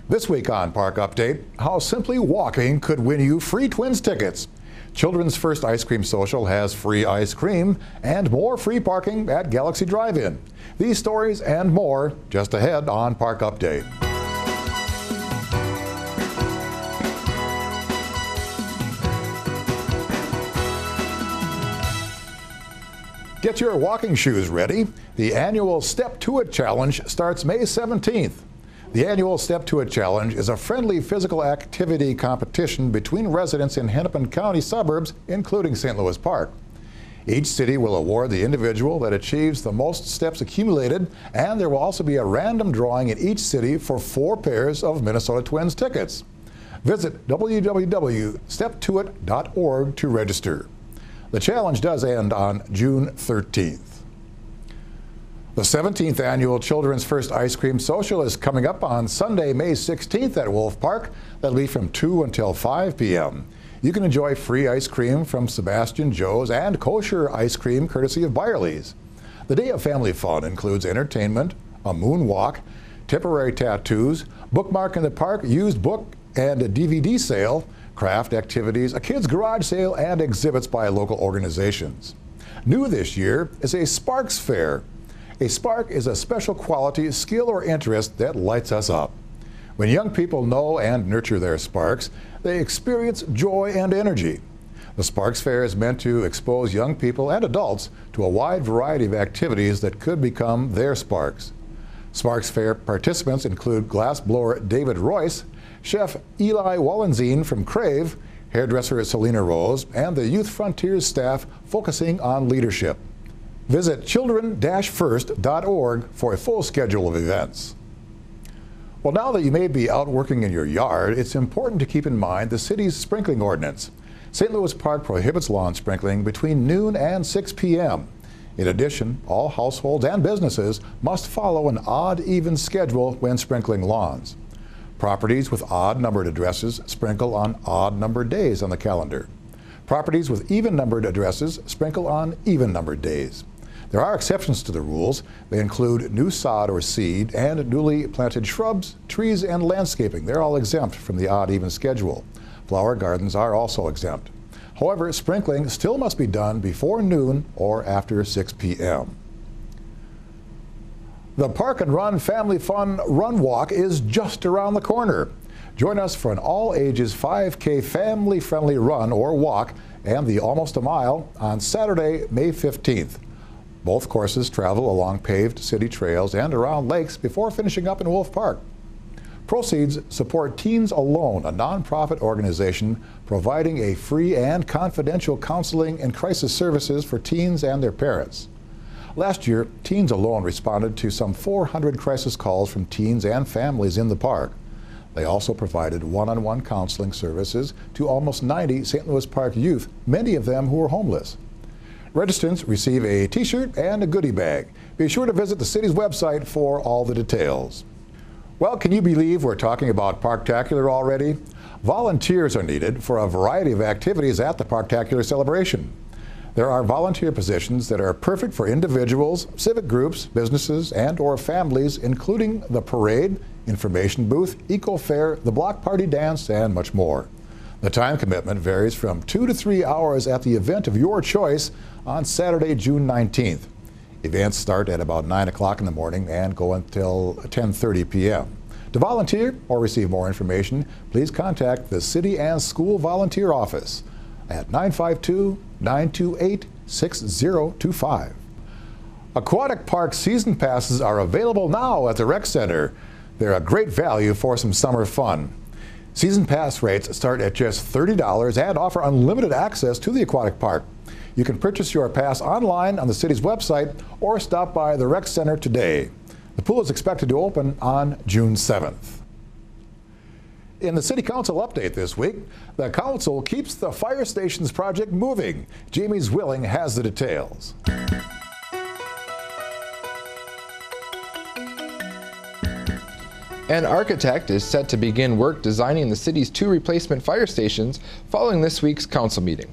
This week on Park Update, how simply walking could win you free Twins tickets. Children's First Ice Cream Social has free ice cream and more free parking at Galaxy Drive-In. These stories and more just ahead on Park Update. Get your walking shoes ready. The annual Step to It Challenge starts May 17th. The annual Step to It Challenge is a friendly physical activity competition between residents in Hennepin County suburbs, including St. Louis Park. Each city will award the individual that achieves the most steps accumulated, and there will also be a random drawing in each city for 4 pairs of Minnesota Twins tickets. Visit www.steptoit.org to register. The challenge does end on June 13th. The 17th annual Children's First Ice Cream Social is coming up on Sunday, May 16th at Wolf Park. That'll be from 2 until 5 p.m. You can enjoy free ice cream from Sebastian Joe's and kosher ice cream courtesy of Byerly's. The day of family fun includes entertainment, a moonwalk, temporary tattoos, bookmark in the park, used book and a DVD sale, craft activities, a kids' garage sale, and exhibits by local organizations. New this year is a Sparks Fair. A spark is a special quality, skill, or interest that lights us up. When young people know and nurture their sparks, they experience joy and energy. The Sparks Fair is meant to expose young people and adults to a wide variety of activities that could become their sparks. Sparks Fair participants include glassblower David Royce, Chef Eli Wallenzine from Crave, hairdresser Selena Rose, and the Youth Frontiers staff focusing on leadership. Visit children-first.org for a full schedule of events. Well, now that you may be out working in your yard, it's important to keep in mind the city's sprinkling ordinance. St. Louis Park prohibits lawn sprinkling between noon and 6 p.m. In addition, all households and businesses must follow an odd-even schedule when sprinkling lawns. Properties with odd-numbered addresses sprinkle on odd-numbered days on the calendar. Properties with even-numbered addresses sprinkle on even-numbered days. There are exceptions to the rules. They include new sod or seed and newly planted shrubs, trees, and landscaping. They're all exempt from the odd-even schedule. Flower gardens are also exempt. However, sprinkling still must be done before noon or after 6 p.m. The Park and Run Family Fun Run Walk is just around the corner. Join us for an all-ages 5K family-friendly run or walk and the Almost a Mile on Saturday, May 15th. Both courses travel along paved city trails and around lakes before finishing up in Wolf Park. Proceeds support Teens Alone, a nonprofit organization providing a free and confidential counseling and crisis services for teens and their parents. Last year, Teens Alone responded to some 400 crisis calls from teens and families in the park. They also provided one-on-one counseling services to almost 90 St. Louis Park youth, many of them who were homeless. Registrants receive a t-shirt and a goodie bag. Be sure to visit the city's website for all the details. Well, can you believe we're talking about Parktacular already? Volunteers are needed for a variety of activities at the Parktacular celebration. There are volunteer positions that are perfect for individuals, civic groups, businesses, and/or families, including the parade, information booth, eco fair, the block party dance, and much more. The time commitment varies from 2 to 3 hours at the event of your choice on Saturday, June 19th. Events start at about 9 o'clock in the morning and go until 10:30 p.m. To volunteer or receive more information, please contact the City and School Volunteer Office at 952-928-6025. Aquatic Park season passes are available now at the Rec Center. They're a great value for some summer fun. Season pass rates start at just $30 and offer unlimited access to the aquatic park. You can purchase your pass online on the city's website or stop by the Rec Center today. The pool is expected to open on June 7th. In the City Council update this week, the Council keeps the fire stations project moving. Jamie Zwilling has the details. An architect is set to begin work designing the city's 2 replacement fire stations following this week's council meeting.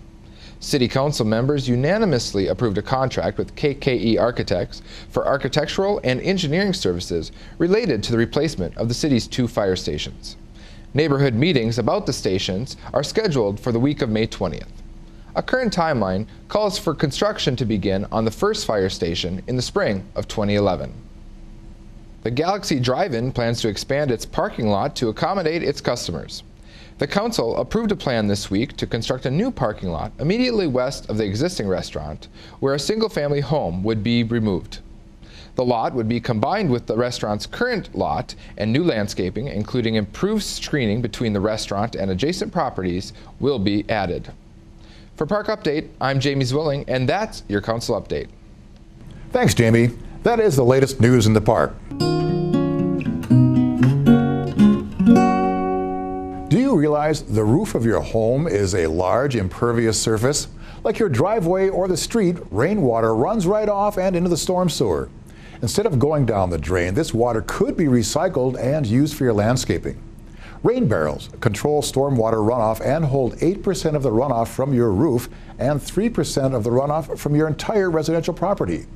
City Council members unanimously approved a contract with KKE Architects for architectural and engineering services related to the replacement of the city's 2 fire stations. Neighborhood meetings about the stations are scheduled for the week of May 20th. A current timeline calls for construction to begin on the first fire station in the spring of 2011. The Galaxy Drive-In plans to expand its parking lot to accommodate its customers. The council approved a plan this week to construct a new parking lot immediately west of the existing restaurant, where a single-family home would be removed. The lot would be combined with the restaurant's current lot, and new landscaping, including improved screening between the restaurant and adjacent properties, will be added. For Park Update, I'm Jamie Zwilling, and that's your council update. Thanks, Jamie. That is the latest news in the park. Do you realize the roof of your home is a large impervious surface? Like your driveway or the street, rainwater runs right off and into the storm sewer. Instead of going down the drain, this water could be recycled and used for your landscaping. Rain barrels control stormwater runoff and hold 8% of the runoff from your roof and 3% of the runoff from your entire residential property.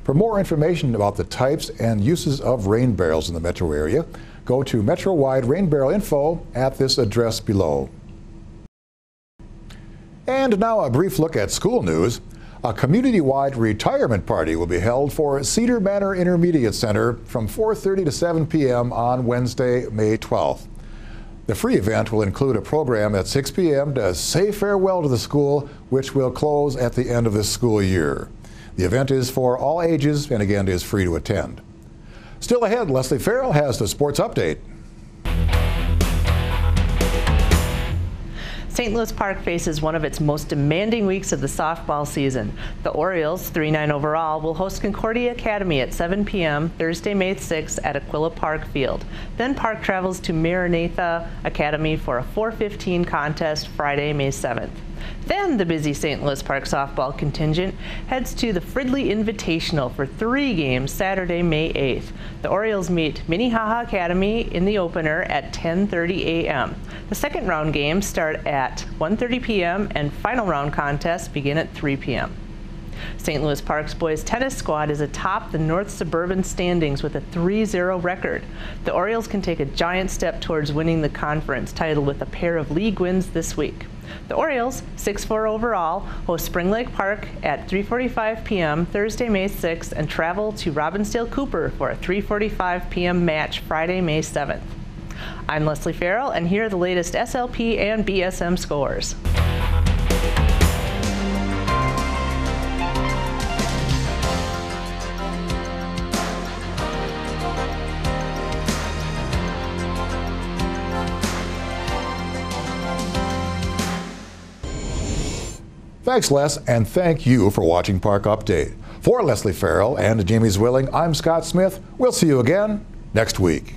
For more information about the types and uses of rain barrels in the metro area, go to Metro-wide rain barrel info at this address below. And now a brief look at school news. A community-wide retirement party will be held for Cedar Manor Intermediate Center from 4:30 to 7 p.m. on Wednesday, May 12th. The free event will include a program at 6 p.m. to say farewell to the school, which will close at the end of this school year. The event is for all ages and again is free to attend. Still ahead, Leslie Farrell has the sports update. St. Louis Park faces one of its most demanding weeks of the softball season. The Orioles, 3-9 overall, will host Concordia Academy at 7 p.m. Thursday, May 6th at Aquatic Park Field. Then Park travels to Maranatha Academy for a 4:15 contest Friday, May 7th. Then the busy St. Louis Park softball contingent heads to the Fridley Invitational for 3 games Saturday, May 8th. The Orioles meet Minnehaha Academy in the opener at 10:30 a.m. The second round games start at 1:30 p.m. and final round contests begin at 3 p.m. St. Louis Park's boys tennis squad is atop the North Suburban standings with a 3-0 record. The Orioles can take a giant step towards winning the conference title with a pair of league wins this week. The Orioles, 6-4 overall, host Spring Lake Park at 3:45 p.m. Thursday, May 6th and travel to Robbinsdale Cooper for a 3:45 p.m. match Friday, May 7th. I'm Leslie Farrell, and here are the latest SLP and BSM scores. Thanks, Les, and thank you for watching Park Update. For Leslie Farrell and Jamie Zwilling, I'm Scott Smith. We'll see you again next week.